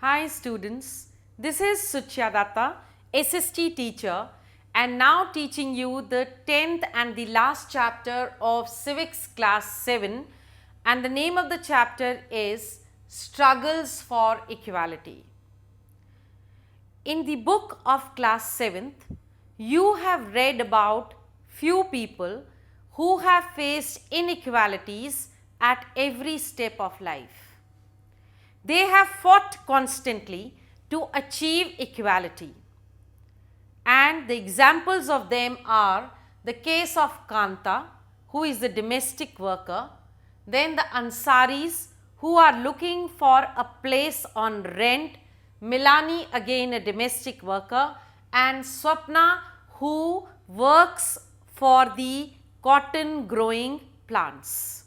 Hi students, this is Suchya SST teacher and now teaching you the 10th and the last chapter of Civics class 7 and the name of the chapter is Struggles for Equality. In the book of class 7th, you have read about few people who have faced inequalities at every step of life. They have fought constantly to achieve equality. And the examples of them are the case of Kanta, who is the domestic worker, then the Ansaris, who are looking for a place on rent, Milani, again a domestic worker, and Swapna, who works for the cotton growing plants,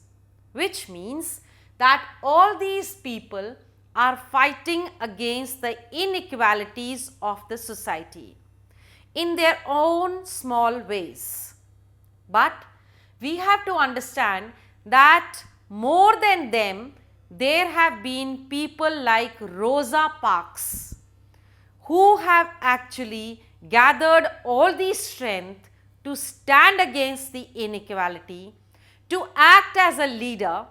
which means that all these people are fighting against the inequalities of the society in their own small ways. But we have to understand that more than them, there have been people like Rosa Parks who have actually gathered all the strength to stand against the inequality, to act as a leader,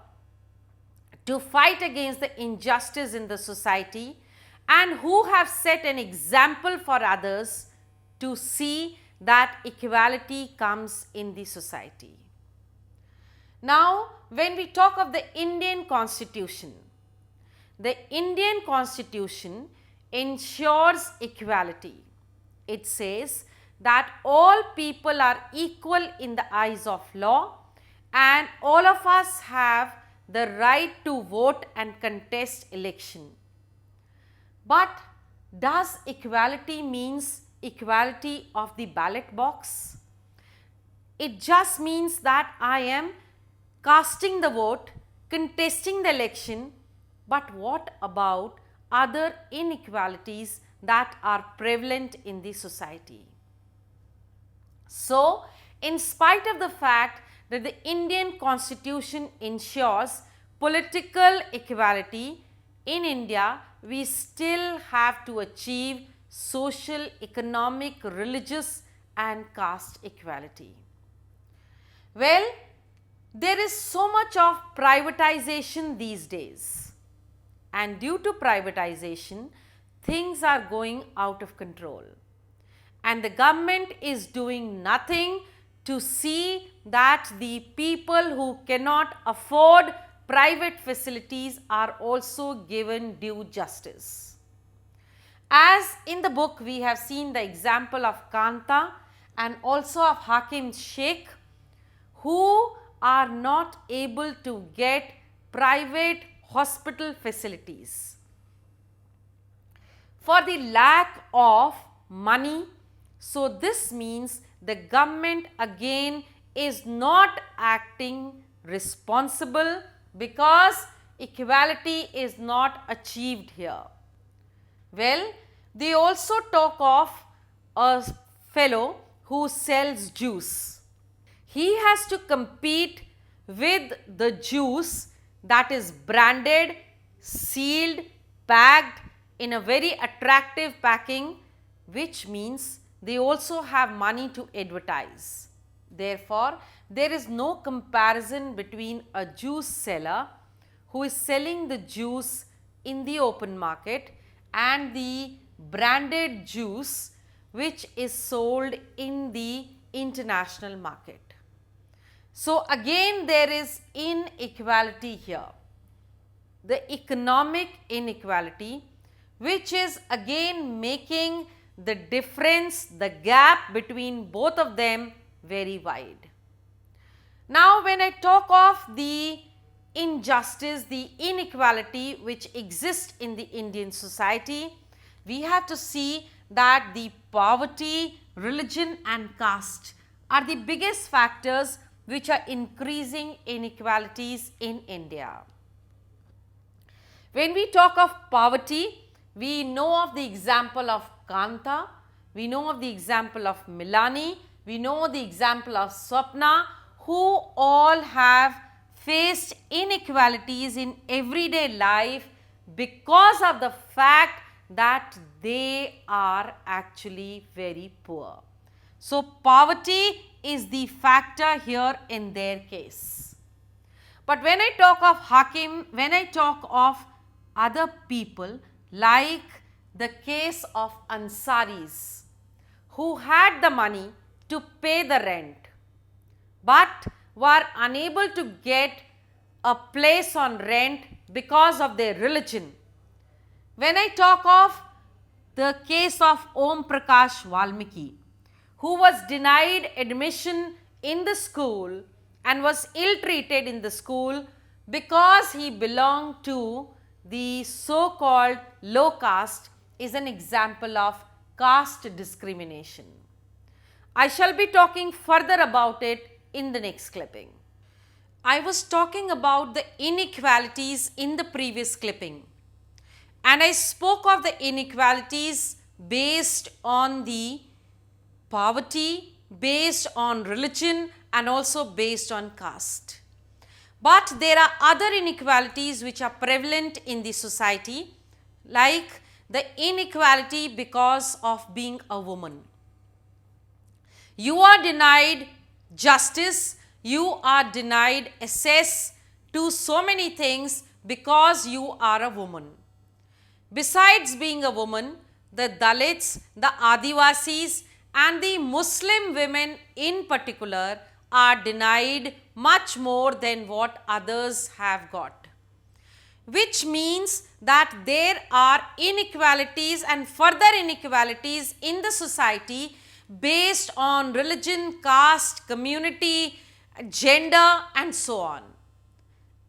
to fight against the injustice in the society, and who have set an example for others to see that equality comes in the society. Now, when we talk of the Indian Constitution ensures equality. It says that all people are equal in the eyes of law and all of us have the right to vote and contest election. But does equality means equality of the ballot box? It just means that I am casting the vote, contesting the election, but what about other inequalities that are prevalent in the society? So, in spite of the fact that the Indian Constitution ensures political equality, in India we still have to achieve social, economic, religious and caste equality. Well, there is so much of privatization these days, and due to privatization, things are going out of control, and the government is doing nothing to see that the people who cannot afford private facilities are also given due justice. As in the book we have seen the example of Kanta and also of Hakim Sheikh, who are not able to get private hospital facilities for the lack of money. So this means the government again is not acting responsible because equality is not achieved here. Well, they also talk of a fellow who sells juice. He has to compete with the juice that is branded, sealed, packed in a very attractive packing, which means they also have money to advertise. Therefore, there is no comparison between a juice seller who is selling the juice in the open market and the branded juice which is sold in the international market. So again there is inequality here, the economic inequality, which is again making the difference, the gap between both of them very wide. Now when I talk of the injustice, the inequality which exists in the Indian society, we have to see that the poverty, religion and caste are the biggest factors which are increasing inequalities in India. When we talk of poverty, we know of the example of Kanta, we know of the example of Milani, we know the example of Swapna, who all have faced inequalities in everyday life because of the fact that they are actually very poor. So, poverty is the factor here in their case. But when I talk of Hakim, when I talk of other people like the case of Ansaris who had the money to pay the rent but were unable to get a place on rent because of their religion. When I talk of the case of Om Prakash Valmiki, who was denied admission in the school and was ill-treated in the school because he belonged to the so-called low caste, is an example of caste discrimination. I shall be talking further about it in the next clipping. I was talking about the inequalities in the previous clipping, and I spoke of the inequalities based on the poverty, based on religion, and also based on caste. But there are other inequalities which are prevalent in the society, like the inequality because of being a woman. You are denied justice, you are denied access to so many things because you are a woman. Besides being a woman, the Dalits, the Adivasis, and the Muslim women in particular are denied much more than what others have got, which means that there are inequalities and further inequalities in the society based on religion, caste, community, gender, and so on.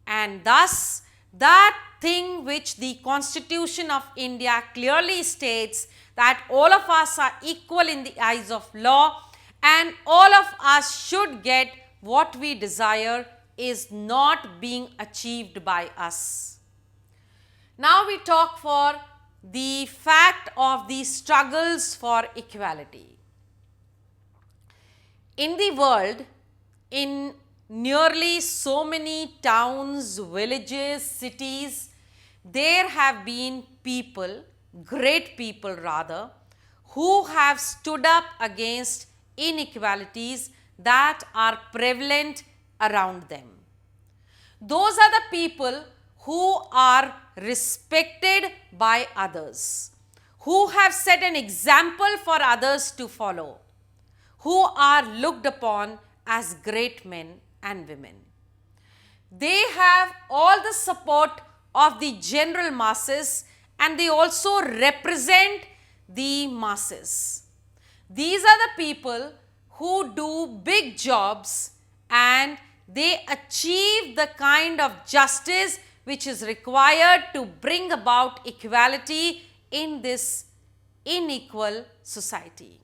And thus, that thing which the Constitution of India clearly states, that all of us are equal in the eyes of law and all of us should get what we desire, is not being achieved by us. Now we talk for the fact of the struggles for equality. In the world, in nearly so many towns, villages, cities, there have been people, great people rather, who have stood up against inequalities that are prevalent around them. Those are the people who are respected by others, who have set an example for others to follow, who are looked upon as great men and women. They have all the support of the general masses and they also represent the masses. These are the people who do big jobs and they achieve the kind of justice which is required to bring about equality in this unequal society.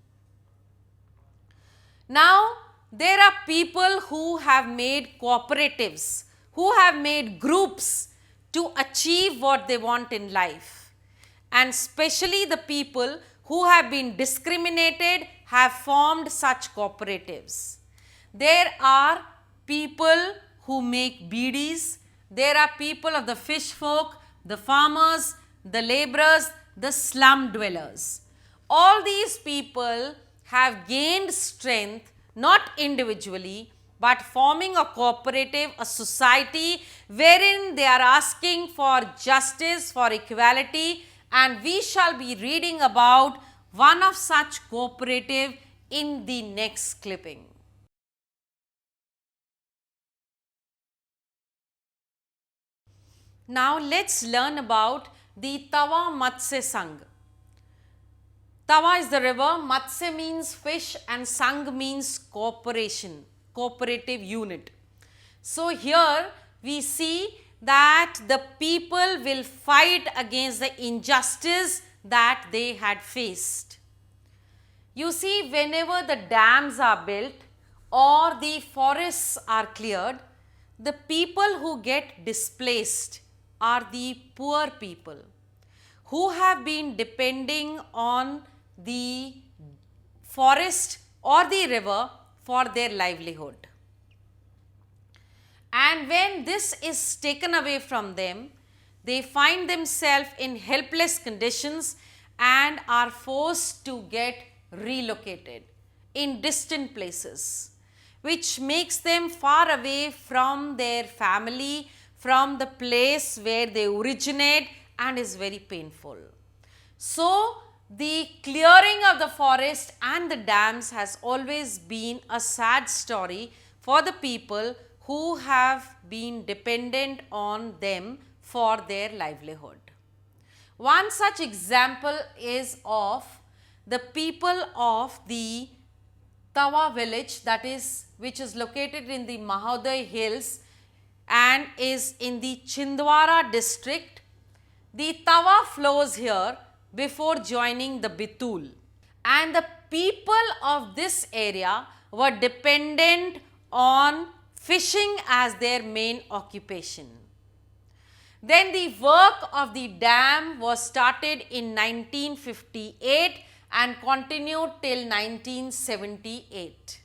Now, there are people who have made cooperatives, who have made groups to achieve what they want in life. And especially the people who have been discriminated have formed such cooperatives. There are people who make beedis, there are people of the fish folk, the farmers, the laborers, the slum dwellers. All these people have gained strength not individually but forming a cooperative, a society wherein they are asking for justice, for equality, and we shall be reading about one of such cooperative in the next clipping. Now let's learn about the Tawa Matsya Sangh. Tawa is the river, Matsya means fish and Sangh means cooperation, cooperative unit. So here we see that the people will fight against the injustice that they had faced. You see, whenever the dams are built or the forests are cleared, the people who get displaced are the poor people who have been depending on the forest or the river for their livelihood. And when this is taken away from them, They find themselves in helpless conditions and are forced to get relocated in distant places, which makes them far away from their family, from the place where they originate, and is very painful. So, the clearing of the forest and the dams has always been a sad story for the people who have been dependent on them for their livelihood. One such example is of the people of the Tawa village, that is, which is located in the Mahoday hills and is in the Chhindwara district. The Tawa flows here before joining the Bitul, and the people of this area were dependent on fishing as their main occupation. Then the work of the dam was started in 1958 and continued till 1978.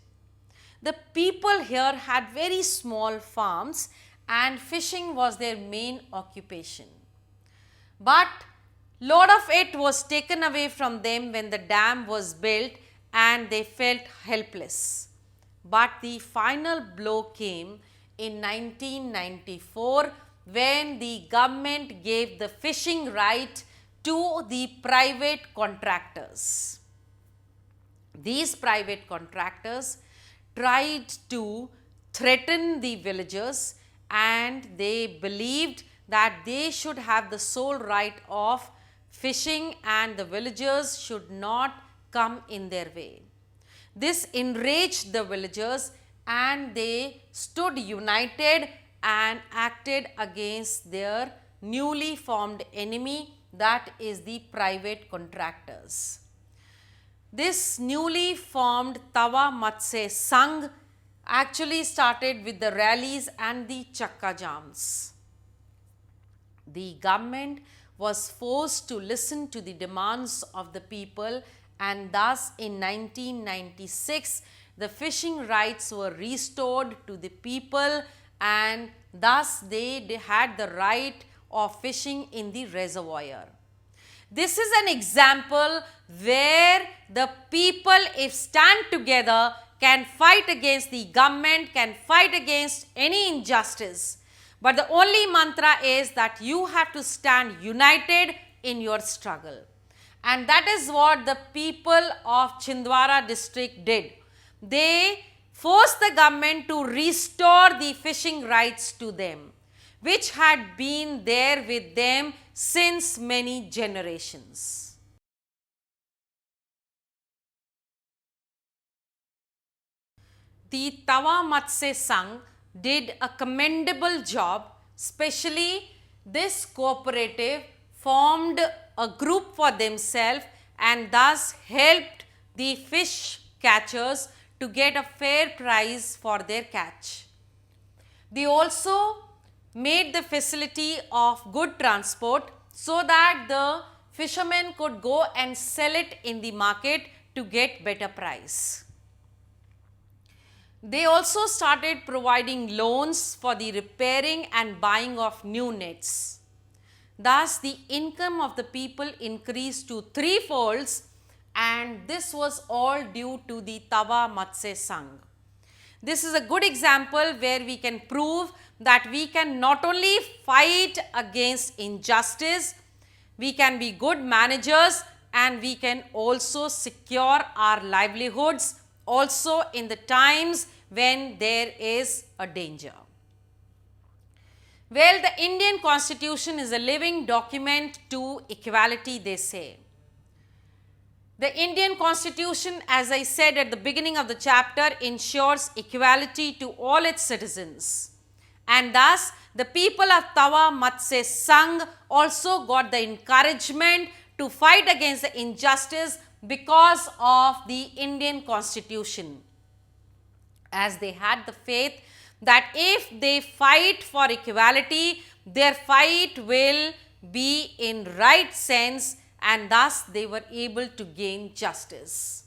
The people here had very small farms and fishing was their main occupation. But lot of it was taken away from them when the dam was built and they felt helpless. But the final blow came in 1994 when the government gave the fishing right to the private contractors. These private contractors tried to threaten the villagers and they believed that they should have the sole right of fishing and the villagers should not come in their way. This enraged the villagers and they stood united and acted against their newly formed enemy, that is the private contractors. This newly formed Tawa Matsya Sangh actually started with the rallies and the chakka jams. The government was forced to listen to the demands of the people, and thus in 1996 the fishing rights were restored to the people and thus they had the right of fishing in the reservoir. This is an example where the people, if stand together, can fight against the government, can fight against any injustice. But the only mantra is that you have to stand united in your struggle. And that is what the people of Chhindwara district did. They forced the government to restore the fishing rights to them, which had been there with them since many generations. The Tawa Matsya Sangh did a commendable job, especially this cooperative formed a group for themselves and thus helped the fish catchers to get a fair price for their catch. They also made the facility of good transport so that the fishermen could go and sell it in the market to get better price. They also started providing loans for the repairing and buying of new nets. Thus, the income of the people increased to threefolds, and this was all due to the Tawa Matsya Sangh. This is a good example where we can prove that we can not only fight against injustice, we can be good managers and we can also secure our livelihoods also in the times when there is a danger. Well, the Indian Constitution is a living document to equality, they say. The Indian Constitution, as I said at the beginning of the chapter, ensures equality to all its citizens. And thus, the people of Tawa Matsya Sangh also got the encouragement to fight against the injustice because of the Indian Constitution, as they had the faith that if they fight for equality, their fight will be in right sense, and thus they were able to gain justice.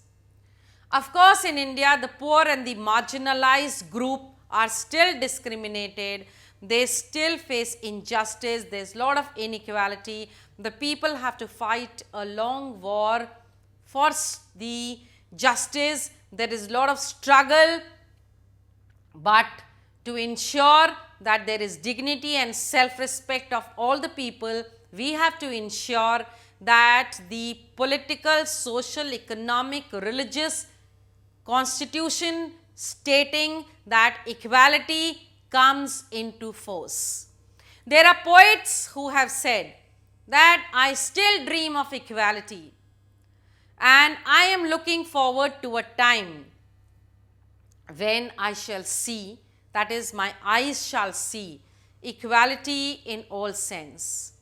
Of course, in India, the poor and the marginalized group are still discriminated, they still face injustice, there is a lot of inequality. The people have to fight a long war for the justice, there is a lot of struggle, but to ensure that there is dignity and self-respect of all the people, we have to ensure that the political, social, economic, religious constitution stating that equality comes into force. There are poets who have said that I still dream of equality, and I am looking forward to a time when I shall see, that is my eyes shall see, equality in all sense.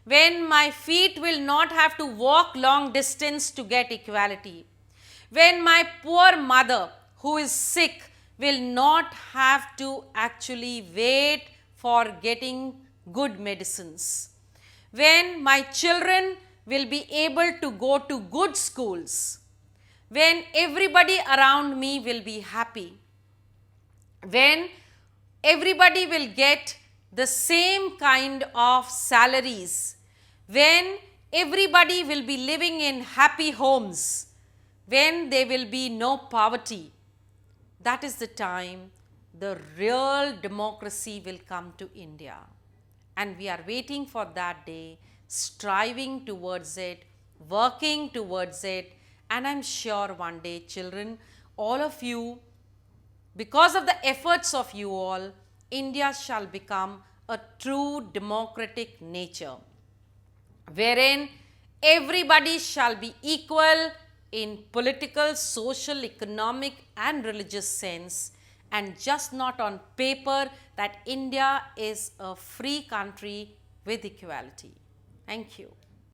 When my feet will not have to walk long distance to get equality. When my poor mother who is sick will not have to actually wait for getting good medicines. When my children will be able to go to good schools. When everybody around me will be happy. When everybody will get the same kind of salaries. When everybody will be living in happy homes. When there will be no poverty. That is the time the real democracy will come to India. And we are waiting for that day, striving towards it, working towards it, and I am sure one day, children, all of you, because of the efforts of you all, India shall become a true democratic nature, wherein everybody shall be equal in political, social, economic and religious sense, and just not on paper that India is a free country with equality. Thank you.